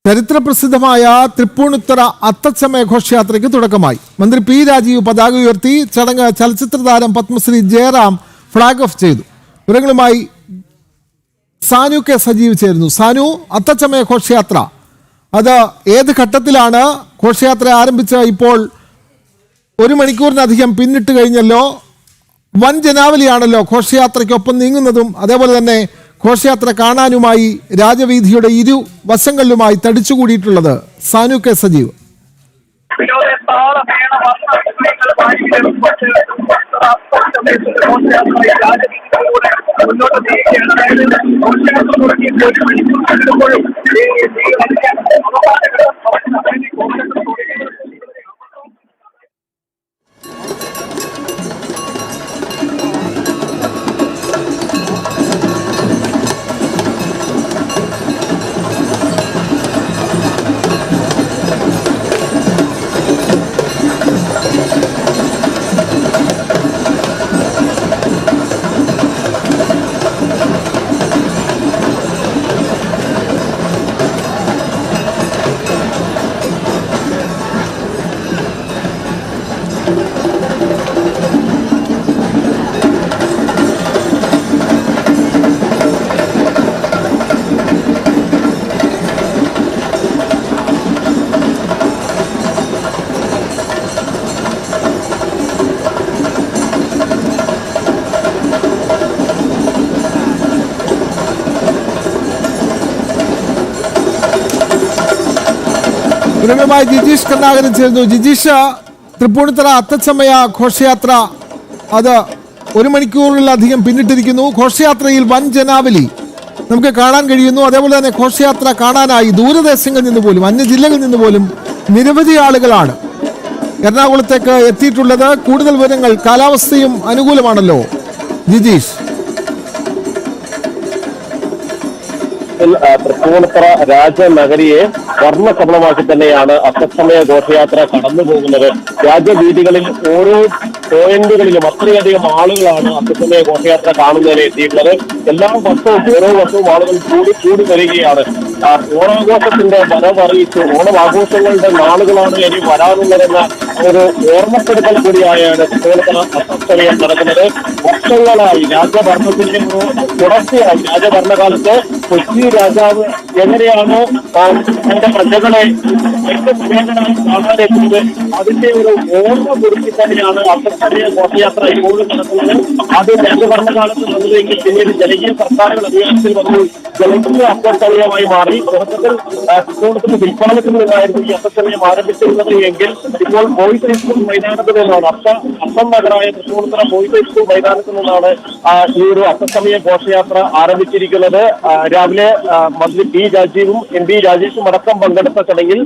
ചരിത്രപ്രസിദ്ധമായ തൃപ്പൂണിത്തുറ അത്തച്ചമയ ഘോഷയാത്രയ്ക്ക് തുടക്കമായി. മന്ത്രി പി രാജീവ് പതാക ഉയർത്തി. ചടങ്ങ് ചലച്ചിത്ര താരം പത്മശ്രീ ജയറാം ഫ്ളാഗ് ഓഫ് ചെയ്തു. വിവരങ്ങളുമായി സാനു കെ സജീവ് ചേരുന്നു. സാനു, അത്തച്ചമയ ഘോഷയാത്ര അത് ഏത് ഘട്ടത്തിലാണ്? ഘോഷയാത്ര ആരംഭിച്ച ഇപ്പോൾ 1 മണിക്കൂറിനധികം പിന്നിട്ട് കഴിഞ്ഞല്ലോ. വൻ ജനാവലിയാണല്ലോ ഘോഷയാത്രയ്ക്കൊപ്പം നീങ്ങുന്നതും. അതേപോലെ തന്നെ ഘോഷയാത്ര കാണാനുമായി രാജവീഥിയുടെ ഇരുവശങ്ങളിലുമായി തടിച്ചുകൂടിയിട്ടുള്ളത്. സാനു കെ സജീവ്. വിവരങ്ങളുമായി ജിജീഷ് കർണാകരൻ ചേർന്നു. ജിജീഷ്, തൃപ്പൂണിത്തുറ അത്തച്ചമയ ഘോഷയാത്ര അത് 1 മണിക്കൂറിലധികം പിന്നിട്ടിരിക്കുന്നു. ഘോഷയാത്രയിൽ വൻ ജനാവലി നമുക്ക് കാണാൻ കഴിയുന്നു. അതേപോലെ തന്നെ ഘോഷയാത്ര കാണാനായി ദൂരദേശങ്ങളിൽ നിന്ന് പോലും അന്യ ജില്ലകളിൽ നിന്ന് പോലും നിരവധി ആളുകളാണ് എറണാകുളത്തേക്ക് എത്തിയിട്ടുള്ളത്. കൂടുതൽ വിവരങ്ങൾ, കാലാവസ്ഥയും അനുകൂലമാണല്ലോ ജിജീഷ്. തൃപ്പൂണിത്തുറ രാജനഗരിയെ വർണ്ണശബളമാക്കി തന്നെയാണ് അത്തച്ചമയ ഘോഷയാത്ര കടന്നു പോകുന്നത്. രാജവീഥികളിൽ ഓരോ പോയിന്റുകളിലും അത്രയധികം ആളുകളാണ് അത്തച്ചമയ ഘോഷയാത്ര കാണുന്നതിന് എത്തിയിട്ടുള്ളത്. എല്ലാ വർഷവും ഓരോ വർഷവും ആളുകൾ കൂടി വരികയാണ്. ഓണാഘോഷത്തിന്റെ വരവറിയിച്ചു. ഓണാഘോഷങ്ങളുടെ നാളുകളാണ് ഇനി വരാനുള്ളതെന്ന ഒരു ഓർമ്മപ്പെടുത്തൽ കൂടിയായാണ് തൃപ്പൂണിത്തുറ അത്തച്ചമയം നടക്കുന്നത്. വർഷങ്ങളായി രാജഭരണത്തിന്റെ ഒരു തുടർച്ചയായി രാജഭരണകാലത്ത് കൊച്ചി രാജാവ് എങ്ങനെയാണ് തന്റെ പ്രജകളെ ഏറ്റവും കാണാനെത്തുന്നത്, അതിന്റെ ഒരു ഓർമ്മ കുറിച്ച് തന്നെയാണ് അത്തച്ചമയ ഘോഷയാത്ര ഇപ്പോഴും നടക്കുന്നത്. ആദ്യം രാജഭരണകാലത്ത് വന്നതെങ്കിൽ പിന്നീട് ജനകീയ സർക്കാരുകൾ അധികാരത്തിൽ വന്നു ജനകീയ അത്തച്ചമയമായി മാറി. തുടക്കത്തിൽ തൃപ്പൂണിത്തുറ വിൽപ്പാലത്തിൽ നിന്നായിരുന്നു ഈ അത്തച്ചമയം ആരംഭിച്ചിരുന്നത് എങ്കിൽ ഇപ്പോൾ ബോയ്സ് ഹൈസ്കൂൾ മൈതാനത്ത് നിന്നാണ് അസം നഗറായ തൃപ്പൂണിത്തുറ ബോയ്സ് ഹൈസ്കൂൾ മൈതാനത്ത് നിന്നാണ് ഈ ഒരു അത്തച്ചമയ ഘോഷയാത്ര ആരംഭിച്ചിരിക്കുന്നത്. രാവിലെ മന്ത്രി പി രാജീവും എം പി രാജേഷും അടക്കം പങ്കെടുത്ത ചടങ്ങിൽ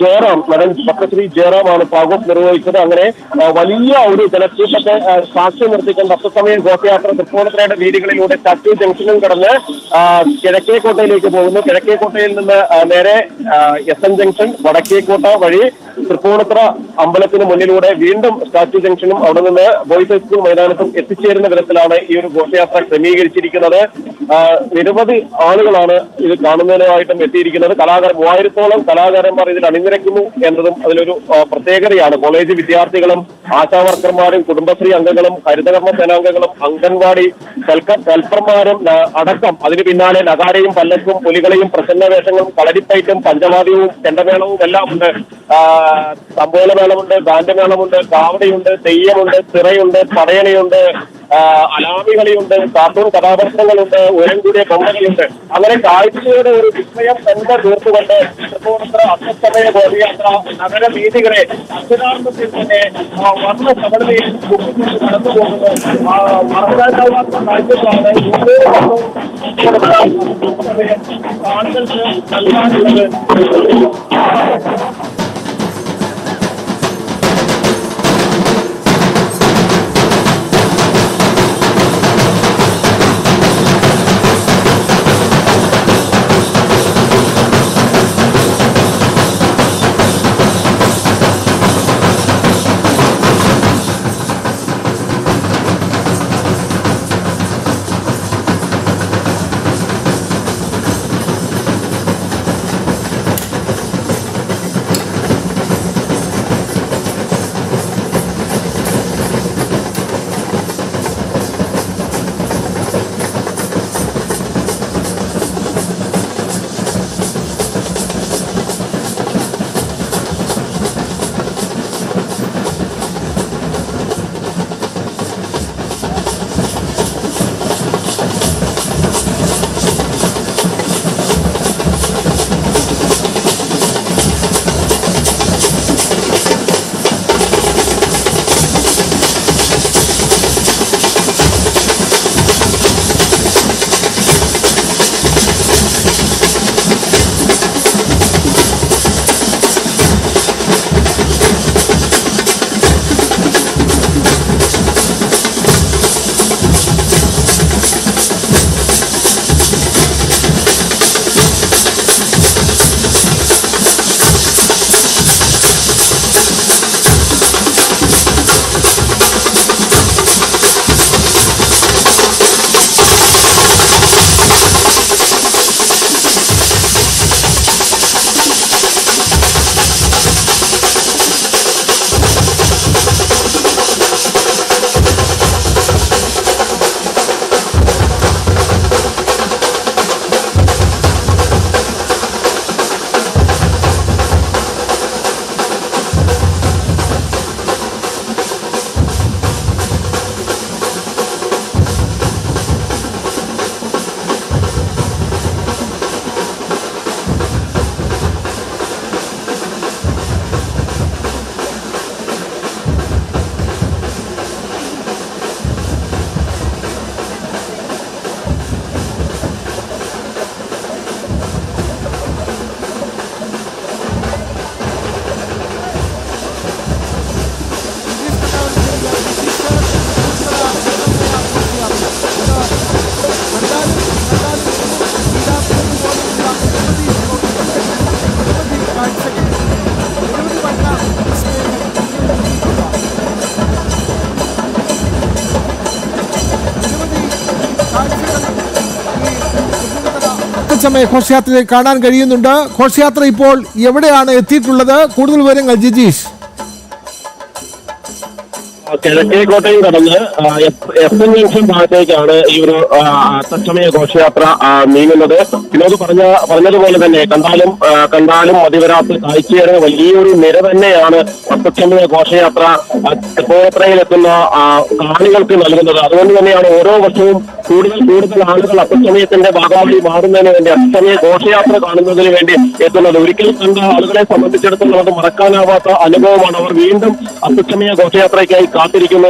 ജയറാം, നടൻ പത്മശ്രീ ജയറാമാണ് ഫ്ളാഗ് ഓഫ് നിർവഹിച്ചത്. അങ്ങനെ വലിയ ഒരു ജനക്കൂട്ടത്തെ സാക്ഷ്യം നിർത്തിക്കൊണ്ട് അത്തച്ചമയ ഘോഷയാത്ര തൃപ്പൂണിത്തുറയുടെ വീതികളിലൂടെ സ്റ്റാച്യു ജംഗ്ഷനിൽ കടന്ന് കിഴക്കേക്കോട്ടയിലേക്ക് പോകുന്നു. കിഴക്കേക്കോട്ടയിൽ നിന്ന് നേരെ എസ് ജംഗ്ഷൻ, വടക്കേക്കോട്ട വഴി തൃപ്പൂണിത്തുറ അമ്പലത്തിന് മുന്നിലൂടെ വീണ്ടും സ്റ്റാച്യു ജംഗ്ഷനും അവിടെ നിന്ന് ബോയ്സ് ഹൈസ്കൂൾ മൈതാനത്തും എത്തിച്ചേരുന്ന വിധത്തിലാണ് ഈ ഒരു ഘോഷയാത്ര ക്രമീകരിച്ചിരിക്കുന്നത്. നിരവധി ആളുകളാണ് ഇത് കാണുന്നതിനായിട്ടും എത്തിയിരിക്കുന്നത്. 3000-ഓളം കലാകാരന്മാർ ഇതിൽ അണിനിരക്കുന്നു എന്നതും അതിലൊരു പ്രത്യേകതയാണ്. കോളേജ് വിദ്യാർത്ഥികളും ആശാവർക്കർമാരും കുടുംബശ്രീ അംഗങ്ങളും ഹരിതകർമ്മ സേനാംഗങ്ങളും അംഗൻവാടി ഹെൽപ്പർമാരും അടക്കം അതിന് പിന്നാലെ നഗാരയും പല്ലക്കും പുലികളെയും പ്രസന്ന വേഷങ്ങളും കളരിപ്പയറ്റും പഞ്ചവാദ്യവും ചെണ്ടമേളവും എല്ലാം ഉണ്ട്. തമ്പോലമേളമുണ്ട്, ബാൻഡമേളമുണ്ട്, കാവടിയുണ്ട്, തെയ്യമുണ്ട്, തിറയുണ്ട്, പടയണിയുണ്ട്, അലാമികളിയുണ്ട്, കാർട്ടൂൺ കഥാപാത്രങ്ങളുണ്ട്, ഉയരം കൂടിയ ബൊമ്മകളുണ്ട്. അങ്ങനെ കാഴ്ചയുടെ ഒരു വിസ്മയം തന്നെ തീർത്തുകൊണ്ട് തൃപ്പൂണിത്തുറ അത്തച്ചമയ ഘോഷയാത്ര നഗരവീഥികളെ അക്ഷരാർത്ഥത്തിൽ തന്നെ വർണ്ണ സബലതയിൽ കടന്നു പോകുന്നത് മറക്കാനാവാത്ത കാഴ്ചകളാണ് ആളുകൾക്ക് നൽകാനുള്ളത്. അത്തച്ചമയ ഘോഷയാത്രയെ കാണാൻ കഴിയുന്നുണ്ട്. ഘോഷയാത്ര ഇപ്പോൾ എവിടെയാണ് എത്തിയിട്ടുള്ളത്? കൂടുതൽ വിവരങ്ങൾ ജിജീഷ്. കിഴക്കേക്കോട്ടയും കടന്ന് എസ് എൻ ജംഗ്ഷൻ ഭാഗത്തേക്കാണ് ഈ ഒരു അത്തച്ചമയ ഘോഷയാത്ര നീങ്ങുന്നത്. വിനോദ് പറഞ്ഞതുപോലെ തന്നെ കണ്ടാലും മതിവരാത്ത കാഴ്ചയുടെ വലിയൊരു നിര തന്നെയാണ് അത്തച്ചമയ ഘോഷയാത്ര തൃപ്പൂണിത്തുറയിലെത്തുന്ന കാണികൾക്ക് നൽകുന്നത്. അതുകൊണ്ട് തന്നെയാണ് ഓരോ വർഷവും കൂടുതൽ ആളുകൾ അത്തച്ചമയത്തിന്റെ ഭാഗമായി മാറുന്നതിന് വേണ്ടി അത്തച്ചമയ ഘോഷയാത്ര കാണുന്നതിന് വേണ്ടി എത്തുന്നത്. ഒരിക്കൽ കണ്ട ആളുകളെ സംബന്ധിച്ചിടത്തോളം അത് മറക്കാനാവാത്ത അനുഭവമാണ്. അവർ വീണ്ടും അത്തച്ചമയ ഘോഷയാത്രയ്ക്കായി കാത്തിരിക്കുന്നു.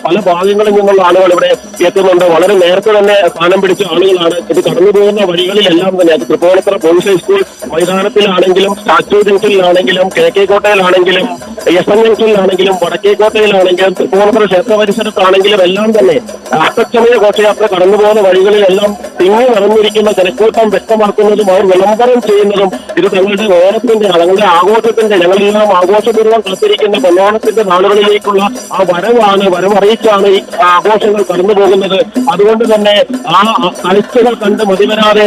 പല ഭാഗങ്ങളിൽ നിന്നുള്ള ആളുകൾ ഇവിടെ എത്തുന്നുണ്ട്. വളരെ നേരത്തെ തന്നെ സ്ഥാനം പിടിച്ച ആളുകളാണ്. ഇത് കടന്നു പോകുന്ന വഴികളിലെല്ലാം തന്നെ അത് തൃപ്പൂണിത്തുറ ബോയ്സ് ഹൈസ്കൂൾ മൈതാനത്തിലാണെങ്കിലും സ്റ്റാച്യു ജംഗ്ഷനിലാണെങ്കിലും കിഴക്കേക്കോട്ടയിലാണെങ്കിലും എസ് എൻ ജംഗ്ഷനിലാണെങ്കിലും വടക്കേക്കോട്ടയിലാണെങ്കിലും തൃപ്പൂണിത്തുറ ക്ഷേത്ര പരിസരത്താണെങ്കിലും എല്ലാം തന്നെ അത്തച്ചമയ ഘോഷയാത്ര കടന്നു പോകുന്ന വഴികളിലെല്ലാം തിങ്ങി നിറഞ്ഞിരിക്കുന്ന ജനക്കൂട്ടം വ്യക്തമാക്കുന്നതും അവർ വിളംബരം ചെയ്യുന്നതും ഇത് തങ്ങളുടെ ഓണത്തിന്റെ തങ്ങളുടെ ആഘോഷത്തിന്റെ ഞങ്ങളെല്ലാം ആഘോഷപൂർവ്വം കാത്തിരിക്കുന്ന പൊന്നോണത്തിന്റെ നാളുകളിലേക്കുള്ള ആ വരവറിയിച്ചാണ് ഈ ആഘോഷങ്ങൾ കടന്നു പോകുന്നത്. അതുകൊണ്ട് തന്നെ ആ കാഴ്ചകൾ കണ്ട് മതിവരാതെ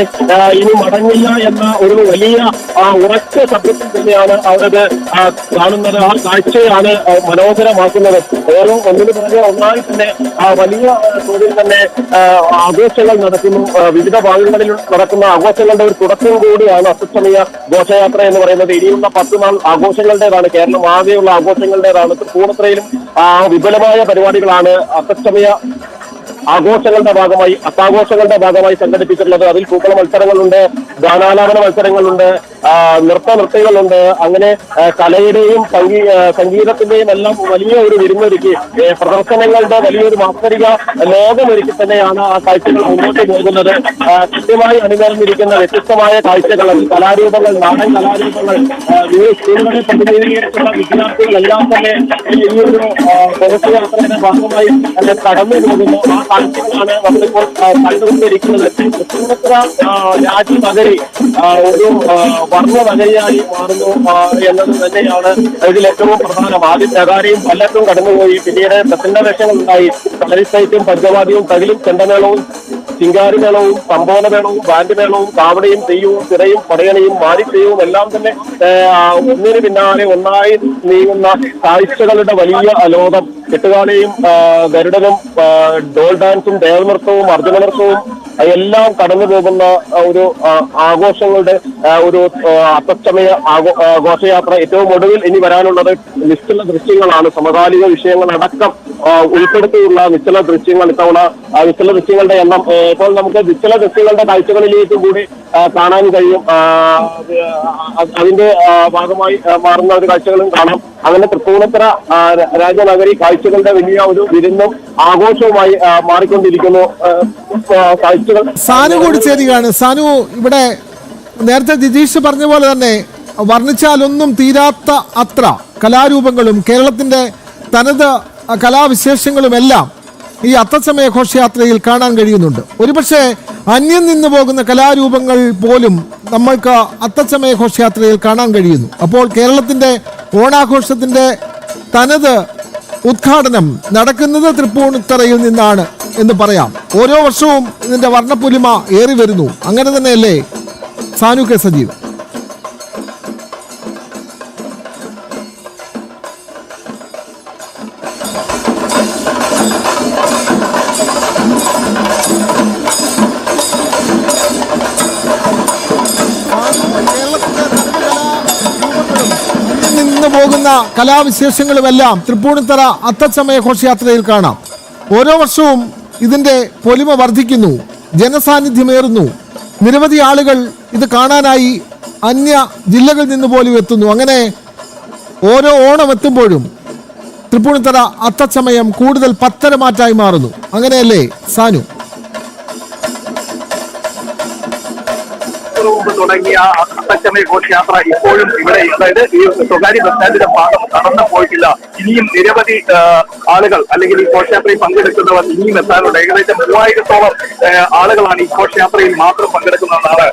ഇനി മടങ്ങില്ല എന്ന ഒരു വലിയ ഉറച്ച ശബ്ദത്തിൽ തന്നെയാണ് അവരത് കാണുന്നത്. ആ കാഴ്ചയാണ് മനോഹരമാക്കുന്നത്. ഓരോ ഒന്നിനു പുറകെ ഒന്നായി തന്നെ വലിയ തോതിൽ തന്നെ ആഘോഷങ്ങൾ നടക്കുന്നു. വിവിധ ഭാഗങ്ങളിൽ നടക്കുന്ന ആഘോഷങ്ങളുടെ ഒരു തുടക്കം കൂടിയാണ് അത്തച്ചമയ ഘോഷയാത്ര എന്ന് പറയുന്നത്. ഇനിയുള്ള 10 നാൾ ആഘോഷങ്ങളുടേതാണ്. കേരളം ആകെയുള്ള ആഘോഷങ്ങളുടേതാണ്. തൃപ്പൂണിത്തുറയിലും വിപുലമായ പരിപാടികളാണ് അത്തച്ചമയ അത്താഘോഷങ്ങളുടെ ഭാഗമായി സംഘടിപ്പിച്ചിട്ടുള്ളത്. അതിൽ പൂക്കള മത്സരങ്ങളുണ്ട്, ഗാനാലാപന മത്സരങ്ങളുണ്ട്, നൃത്തങ്ങളുണ്ട്. അങ്ങനെ കലയുടെയും സംഗീതത്തിന്റെയും എല്ലാം വലിയ ഒരു വിരുന്നൊരുക്കി പ്രദർശനങ്ങളുടെ വലിയൊരു മാസ്തരിക ലോകമൊരുക്കി തന്നെയാണ് ആ കാഴ്ചകൾ മുന്നോട്ട് പോകുന്നത്. കൃത്യമായി അണിനിരന്നിരിക്കുന്ന വ്യത്യസ്തമായ കാഴ്ചകൾ, കലാരൂപങ്ങൾ, നാടൻ കലാരൂപങ്ങൾ, സ്കൂളുകളിൽ പ്രതിനിധീകരിച്ചുള്ള വിദ്യാർത്ഥികളെല്ലാം തന്നെ ഈ ഒരു ഘോഷയാത്രയുടെ ഭാഗമായി കടന്നു പോകുന്നു. ആ കാഴ്ചകളാണ് നമ്മളിപ്പോൾ കണ്ടുകൊണ്ടിരിക്കുന്നത്. തൃപ്പൂണിത്തുറ രാജ്യമകരി ഒരു വർണ്ണനഗരിയായി മാറുന്നു എന്നത് തന്നെയാണ് ഇതിൽ ഏറ്റവും പ്രധാനം. ആദ്യം നഗാരിയും പല്ലറ്റും കടന്നുപോയി, പിന്നീട് പ്രസന്ന വേഷങ്ങളുണ്ടായി. കളരിസൈറ്റും പഞ്ചവാദിയും തകിലും ചെണ്ടമേളവും ചിങ്കാരിമേളവും സംബോധനമേളവും ബാൻഡ് മേളവും കാവടിയും തെയ്യവും തിറയും പടയണിയും മാരിത്തെയ്യവും എല്ലാം തന്നെ ഒന്നിനു പിന്നാലെ ഒന്നായി നീങ്ങുന്ന കാഴ്ചകളുടെ വലിയ ലോകം. കെട്ടുകാളിയും ഗരുഡനും ഡോൾ ഡാൻസും ദേവനൃത്തവും അർജുന നൃത്തവും എല്ലാം കടന്നു പോകുന്ന ഒരു ആഘോഷങ്ങളുടെ ഒരു അത്തച്ചമയ ഘോഷയാത്ര. ഏറ്റവും ഒടുവിൽ ഇനി വരാനുള്ളത് നിശ്ചല ദൃശ്യങ്ങളാണ്. സമകാലിക വിഷയങ്ങളടക്കം ഉൾപ്പെടുത്തിയുള്ള നിശ്ചല ദൃശ്യങ്ങൾ. ഇത്തവണ നിശ്ചല ദൃശ്യങ്ങളുടെ എണ്ണം ഇപ്പോൾ നമുക്ക് നിശ്ചല ദൃശ്യങ്ങളുടെ കാഴ്ചകളിലേക്ക് കൂടി കാണാൻ കഴിയും. അതിന്റെ ഭാഗമായി മാറുന്ന ഒരു കാഴ്ചകളും കാണാം. അങ്ങനെ തൃപ്പൂണിത്തുറ രാജനഗരി കാഴ്ചകളുടെ വലിയ ഒരു വിരുന്നും ആഘോഷവുമായി മാറിക്കൊണ്ടിരിക്കുന്നു. കാഴ്ചകൾ സാനു കൂടി ചേരുകയാണ്. സാനു, ഇവിടെ നേരത്തെ ജിജീഷ് പറഞ്ഞ പോലെ തന്നെ വർണ്ണിച്ചാലൊന്നും തീരാത്ത അത്ര കലാരൂപങ്ങളും കേരളത്തിന്റെ തനത് കലാവിശേഷങ്ങളുമെല്ലാം ഈ അത്തച്ചമയ ഘോഷയാത്രയിൽ കാണാൻ കഴിയുന്നുണ്ട്. ഒരുപക്ഷെ അന്യം നിന്ന് പോകുന്ന കലാരൂപങ്ങൾ പോലും നമ്മൾക്ക് അത്തച്ചമയ ഘോഷയാത്രയിൽ കാണാൻ കഴിയുന്നു. അപ്പോൾ കേരളത്തിന്റെ ഓണാഘോഷത്തിന്റെ തനത് ഉദ്ഘാടനം നടക്കുന്നത് തൃപ്പൂണിത്തുറയിൽ നിന്നാണ് എന്ന് പറയാം. ഓരോ വർഷവും ഇതിന്റെ വർണ്ണപ്പൊലിമ ഏറി വരുന്നു. അങ്ങനെ തന്നെയല്ലേ സാനു കെ സജീവ്? പോകുന്ന കലാവിശേഷങ്ങളുമെല്ലാം തൃപ്പൂണിത്തുറ അത്തച്ചമയ ഘോഷയാത്രയിൽ കാണാം. ഓരോ വർഷവും ഇതിന്റെ പൊലിമ വർദ്ധിക്കുന്നു, ജനസാന്നിധ്യമേറുന്നു. നിരവധി ആളുകൾ ഇത് കാണാനായി അന്യ ജില്ലകളിൽ നിന്ന് പോലും എത്തുന്നു. അങ്ങനെ ഓരോ ഓണം എത്തുമ്പോഴും തൃപ്പൂണിത്തുറ അത്തച്ചമയം കൂടുതൽ പത്തരമാറ്റായി മാറുന്നു. അങ്ങനെയല്ലേ സാനു? മുമ്പ് തുടങ്ങിയ അത്തച്ചമയ ഘോഷയാത്ര ഇപ്പോഴും ഇവിടെ, അതായത് ഈ സ്വകാര്യ ബസ് സ്റ്റാൻഡിന്റെ ഭാഗം കടന്നു പോയിട്ടില്ല. ഇനിയും നിരവധി ആളുകൾ അല്ലെങ്കിൽ ഈ ഘോഷയാത്രയിൽ പങ്കെടുക്കുന്നവർ ഇനിയും എത്താനുണ്ട്. ഏകദേശം 3000-ഓളം ആളുകളാണ് ഈ ഘോഷയാത്രയിൽ മാത്രം പങ്കെടുക്കുന്നതെന്നാണ്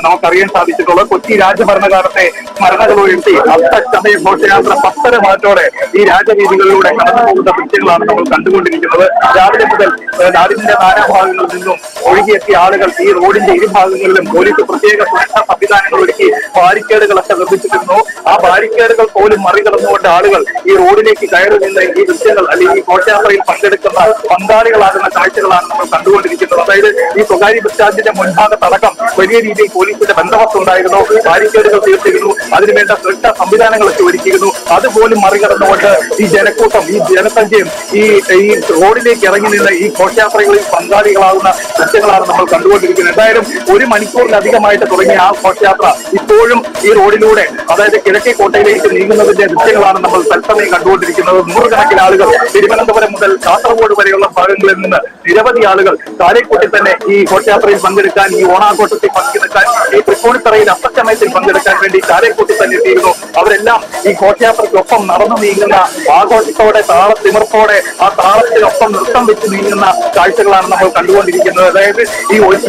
നമുക്കറിയാൻ സാധിച്ചിട്ടുള്ളത്. കൊച്ചി രാജഭരണകാലത്തെ സ്മരണകൾ ഉയർത്തി അത്തച്ചമയ ഘോഷയാത്ര 10:30 മാറ്റോടെ ഈ രാജവീതികളിലൂടെ കടന്നു പോകുന്ന ദൃശ്യങ്ങളാണ് നമ്മൾ കണ്ടുകൊണ്ടിരിക്കുന്നത്. രാവിലെ മുതൽ നാടിന്റെ നാനാഭാഗങ്ങളിൽ നിന്നും ഒഴുകിയെത്തിയ ആളുകൾ ഈ റോഡിന്റെ ഇരുഭാഗങ്ങളിലും പോലീസ് പ്രത്യേക സുരക്ഷാ സംവിധാനങ്ങൾ ഒരുക്കി ബാരിക്കേഡുകളൊക്കെ നിർമ്മിച്ചിരുന്നു. ആ ബാരിക്കേഡുകൾ പോലും മറികടന്നുകൊണ്ട് ആളുകൾ ഈ റോഡിലേക്ക് കയറി നിന്ന് ഈ ദൃശ്യങ്ങൾ അല്ലെങ്കിൽ ഈ ഘോഷയാത്രയിൽ പങ്കെടുക്കുന്ന പങ്കാളികളാകുന്ന കാഴ്ചകളാണ് നമ്മൾ കണ്ടുകൊണ്ടിരിക്കുന്നത്. അതായത് ഈ സ്വകാര്യ ബസ് സ്റ്റാൻഡിന്റെ മുൻഭാഗത്തടക്കം വലിയ രീതിയിൽ പോലീസിന്റെ ബന്ധവസ്തു ഉണ്ടായിരുന്നു, ബാരിക്കേഡുകൾ തീർത്തിരുന്നു, അതിനുവേണ്ട സുരക്ഷാ സംവിധാനങ്ങളൊക്കെ ഒരുക്കിയിരുന്നു. അതുപോലും മറികടന്നുകൊണ്ട് ഈ ജനക്കൂട്ടം, ഈ ജനസംഖ്യയും ഈ റോഡിലേക്ക് ഇറങ്ങി നിന്ന് ഈ ഘോഷയാത്രകളിൽ പങ്കാളികളാകുന്ന ദൃശ്യങ്ങളാണ് നമ്മൾ കണ്ടുകൊണ്ടിരിക്കുന്നത്. എന്തായാലും 1 മണിക്കൂറിലധികമായിട്ട് തുടങ്ങിയ ആ ഘോഷയാത്ര ഇപ്പോഴും ഈ റോഡിലൂടെ, അതായത് കിഴക്കേക്കോട്ടയിലേക്ക് നീങ്ങുന്നതിന്റെ ദൃശ്യങ്ങളാണ് നമ്മൾ തത്സമയം കണ്ടുകൊണ്ടിരിക്കുന്നത്. 100 ആളുകൾ തിരുവനന്തപുരം മുതൽ കാസർഗോഡ് വരെയുള്ള ഭാഗങ്ങളിൽ നിന്ന് നിരവധി ആളുകൾ കാരേക്കൂട്ടിൽ തന്നെ ഈ ഘോഷയാത്രയിൽ പങ്കെടുക്കാൻ, ഈ ഓണാഘോഷത്തിൽ പങ്കെടുക്കാൻ, ഈ തൃപ്പൂണിത്തറയിൽ അത്തച്ചമയത്തിൽ പങ്കെടുക്കാൻ വേണ്ടി കാരേക്കൂട്ടിൽ തന്നെ എത്തിയിരുന്നു. അവരെല്ലാം ഈ ഘോഷയാത്രയ്ക്കൊപ്പം നടന്നു നീങ്ങുന്ന ആഘോഷത്തോടെ, താളത്തിമിർപ്പോടെ, ആ താളത്തിനൊപ്പം നൃത്തം വെച്ച് നീങ്ങുന്ന കാഴ്ചകളാണ് നമ്മൾ കണ്ടുകൊണ്ടിരിക്കുന്നത്. അതായത്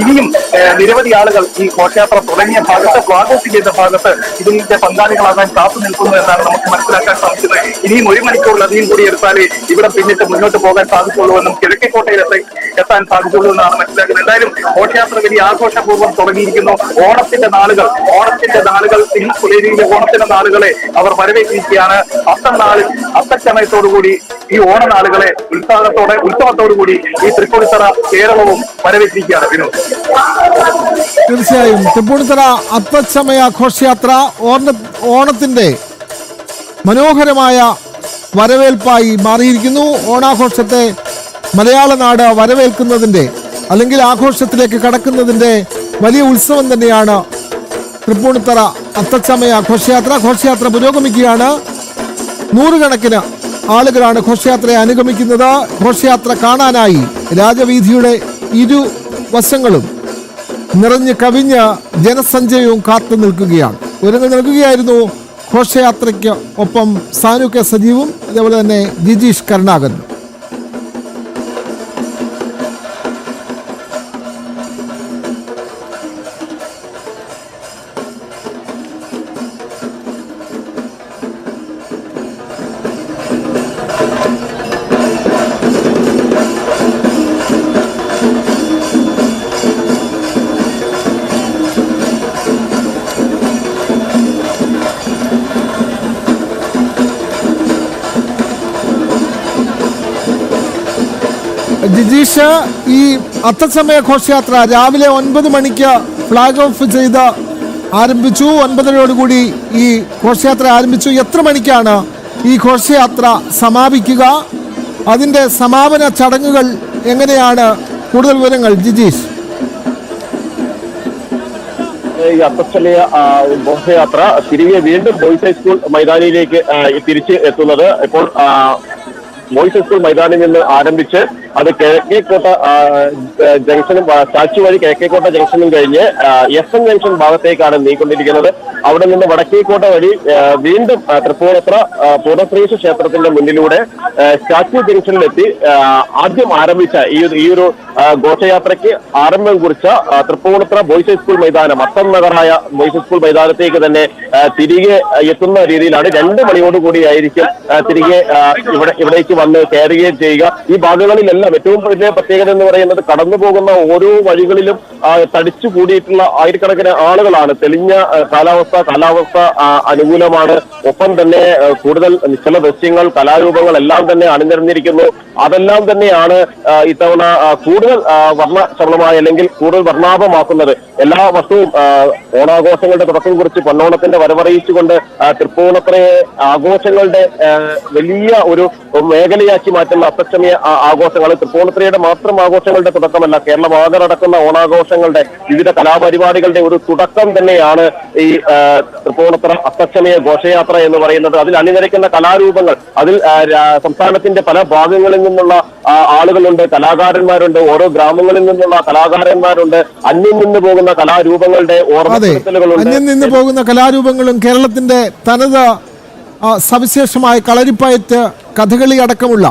ഇനിയും നിരവധി ആളുകൾ ഈ ഘോഷയാത്ര തുടങ്ങിയ ഭാഗത്ത്, ഫ്ലാഗ് ഓഫ് ചെയ്ത ഭാഗത്ത് ഇതിന്റെ പങ്കാളികളാകാൻ കാത്തു നിൽക്കുന്നു എന്നാണ് നമുക്ക് മനസ്സിലാക്കാൻ സാധിക്കുന്നത്. ഇനിയും 1 മണിക്കൂറിലധികം കൂടി എടുത്താലേ ഇവിടെ പിന്നിട്ട് മുന്നോട്ട് പോകാൻ സാധിക്കുള്ളൂ എന്നും കിഴക്കേക്കോട്ടയിൽ എത്താൻ സാധിക്കുള്ളൂ എന്നാണ് മനസ്സിലാക്കുന്നത്. എന്തായാലും ഘോഷയാത്ര വലിയ ആഘോഷപൂർവ്വം തുടങ്ങിയിരിക്കുന്നു. ഓണത്തിന്റെ നാളുകൾ ഓണത്തിന്റെ നാളുകളെ അവർ വരവേറ്റിരിക്കുകയാണ്. അത്തനാളിൽ അത്തച്ചമയത്തോടുകൂടി ഈ ഓണനാളുകളെ ഉത്സവത്തോടുകൂടി ഈ തൃപ്പൂണിത്തറ കേരളവും വരവേറ്റിരിക്കുകയാണ്. വിനോദ്, തീർച്ചയായും തൃപ്പൂണിത്തറ അത്തച്ചമയ ഘോഷയാത്ര ഓണത്തിന്റെ മനോഹരമായ വരവേൽപ്പായി മാറിയിരിക്കുന്നു. ഓണാഘോഷത്തെ മലയാള നാട് വരവേൽക്കുന്നതിന്റെ, അല്ലെങ്കിൽ ആഘോഷത്തിലേക്ക് കടക്കുന്നതിന്റെ വലിയ ഉത്സവം തന്നെയാണ് തൃപ്പൂണിത്തറ അത്തച്ചമയ ഘോഷയാത്ര പുരോഗമിക്കുകയാണ്. 100 കണക്കിന് ആളുകളാണ് ഘോഷയാത്രയെ അനുഗമിക്കുന്നത്. ഘോഷയാത്ര കാണാനായി രാജവീഥിയുടെ ഇരുവശങ്ങളും നിറഞ്ഞു കവിഞ്ഞ് ജനസഞ്ചയവും കാത്തു നിൽക്കുകയാണ്. ഒരുങ്ങി നിൽക്കുകയായിരുന്നു ഘോഷയാത്രയ്ക്ക് ഒപ്പം സാനു കെ സജീവും അതേപോലെ തന്നെ ജിജീഷ് കരുണാകരനും. ജിജീഷ്, ഈ അത്തച്ചമയ ഘോഷയാത്ര രാവിലെ 9 മണിക്ക് ഫ്ലാഗ് ഓഫ് ചെയ്ത് ആരംഭിച്ചു. 9:30യോടുകൂടി ഈ ഘോഷയാത്ര ആരംഭിച്ചു. എത്ര മണിക്കാണ് ഈ ഘോഷയാത്ര സമാപിക്കുക? അതിൻ്റെ സമാപന ചടങ്ങുകൾ എങ്ങനെയാണ്? കൂടുതൽ വിവരങ്ങൾ ജിജീഷ്. ഈ അത്തച്ചമയ ഘോഷയാത്ര തിരികെ വീണ്ടും ബോയ്സ് ഹൈസ്കൂൾ മൈതാനിയിലേക്ക് തിരിച്ച് എത്തുന്നത്. ഇപ്പോൾ ബോയ്സ് ഹൈസ്കൂൾ മൈതാനിൽ നിന്ന് ആരംഭിച്ച് അത് കിഴക്കേക്കോട്ട ജംഗ്ഷനും സ്റ്റാച്യു വഴി കിഴക്കേക്കോട്ട ജംഗ്ഷനും കഴിഞ്ഞ് എസ് എൻ ജംഗ്ഷൻ ഭാഗത്തേക്കാണ് നീക്കൊണ്ടിരിക്കുന്നത്. അവിടെ നിന്ന് വടക്കേക്കോട്ട വഴി വീണ്ടും തൃപ്പൂണിത്തറ പൂർണ്ണശ്രീശ ക്ഷേത്രത്തിന്റെ മുന്നിലൂടെ സ്റ്റാച്യു ജംഗ്ഷനിലെത്തി ആദ്യം ആരംഭിച്ച ഈ ഒരു ഘോഷയാത്രയ്ക്ക് ആരംഭം കുറിച്ച തൃപ്പൂണിത്തറ ബോയ്സ് ഹൈസ്കൂൾ മൈതാനം, അത്തം നഗറായ ബോയ്സ് ഹൈസ്കൂൾ മൈതാനത്തേക്ക് തന്നെ തിരികെ എത്തുന്ന രീതിയിലാണ്. 2 മണിയോടുകൂടിയായിരിക്കും തിരികെ ഇവിടേക്ക് വന്ന് കയറുകയും ചെയ്യുക. ഈ ഭാഗങ്ങളിലെല്ലാം ഏറ്റവും വലിയ പ്രത്യേകത എന്ന് പറയുന്നത് കടന്നു പോകുന്ന ഓരോ വഴികളിലും തടിച്ചു കൂടിയിട്ടുള്ള ആയിരക്കണക്കിന് ആളുകളാണ്. തെളിഞ്ഞ കാലാവസ്ഥ അനുകൂലമാണ്. ഒപ്പം തന്നെ കൂടുതൽ നിശ്ചല ദൃശ്യങ്ങൾ, കലാരൂപങ്ങൾ എല്ലാം തന്നെ അണിനിരന്നിരിക്കുന്നു. അതെല്ലാം തന്നെയാണ് ഇത്തവണ കൂടുതൽ വർണ്ണശബളമായ അല്ലെങ്കിൽ കൂടുതൽ വർണ്ണാഭമാക്കുന്നത്. എല്ലാ വർഷവും ഓണാഘോഷങ്ങളുടെ തുടക്കം കുറിച്ച് പൊന്നോണത്തിന്റെ വരവറിയിച്ചുകൊണ്ട് തൃപ്പൂണിത്തറയെ ആഘോഷങ്ങളുടെ വലിയ ഒരു മേഖലയാക്കി മാറ്റുന്ന അത്തച്ചമയ ആഘോഷങ്ങൾ തുടക്കമാണ്. തൃപ്പൂണിത്തുറയുടെ മാത്രം ആഘോഷങ്ങളുടെ തുടക്കമല്ല, കേരളമാകെ നടക്കുന്ന ഓണാഘോഷങ്ങളുടെ വിവിധ കലാപരിപാടികളുടെ ഒരു തുടക്കം തന്നെയാണ് ഈ തൃപ്പൂണിത്തുറ അത്തച്ചമയ ഘോഷയാത്ര എന്ന് പറയുന്നത്. അതിൽ അണിനിരക്കുന്ന കലാരൂപങ്ങൾ, അതിൽ സംസ്ഥാനത്തിന്റെ പല ഭാഗങ്ങളിൽ നിന്നുള്ള ആളുകളുണ്ട്, കലാകാരന്മാരുണ്ട്, ഓരോ ഗ്രാമങ്ങളിൽ നിന്നുള്ള കലാകാരന്മാരുണ്ട്, അന്യം നിന്ന് പോകുന്ന കലാരൂപങ്ങളുടെ ഓർമ്മപ്പെടുത്തലുകളുണ്ട്. അന്യം നിന്ന് പോകുന്ന കലാരൂപങ്ങളും കേരളത്തിന്റെ തനത് സവിശേഷമായ കളരിപ്പയറ്റ്, കഥകളി അടക്കമുള്ള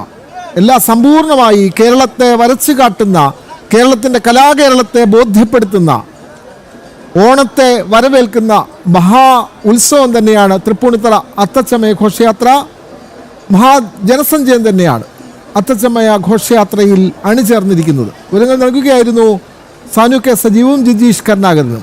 എല്ലാ സമ്പൂർണമായി കേരളത്തെ വരച്ചു കാട്ടുന്ന, കേരളത്തിന്റെ കലാകേരളത്തെ ബോധ്യപ്പെടുത്തുന്ന, ഓണത്തെ വരവേൽക്കുന്ന മഹാ ഉത്സവം തന്നെയാണ് തൃപ്പൂണിത്തുറ അത്തച്ചമയ ഘോഷയാത്ര. മഹാജനസഞ്ചയം തന്നെയാണ് അത്തച്ചമയ ഘോഷയാത്രയിൽ അണിചേർന്നിരിക്കുന്നത്. വിവരങ്ങൾ നൽകുകയായിരുന്നു സാനു കെ സജീവും ജിജീഷ് കരുണാകരനും.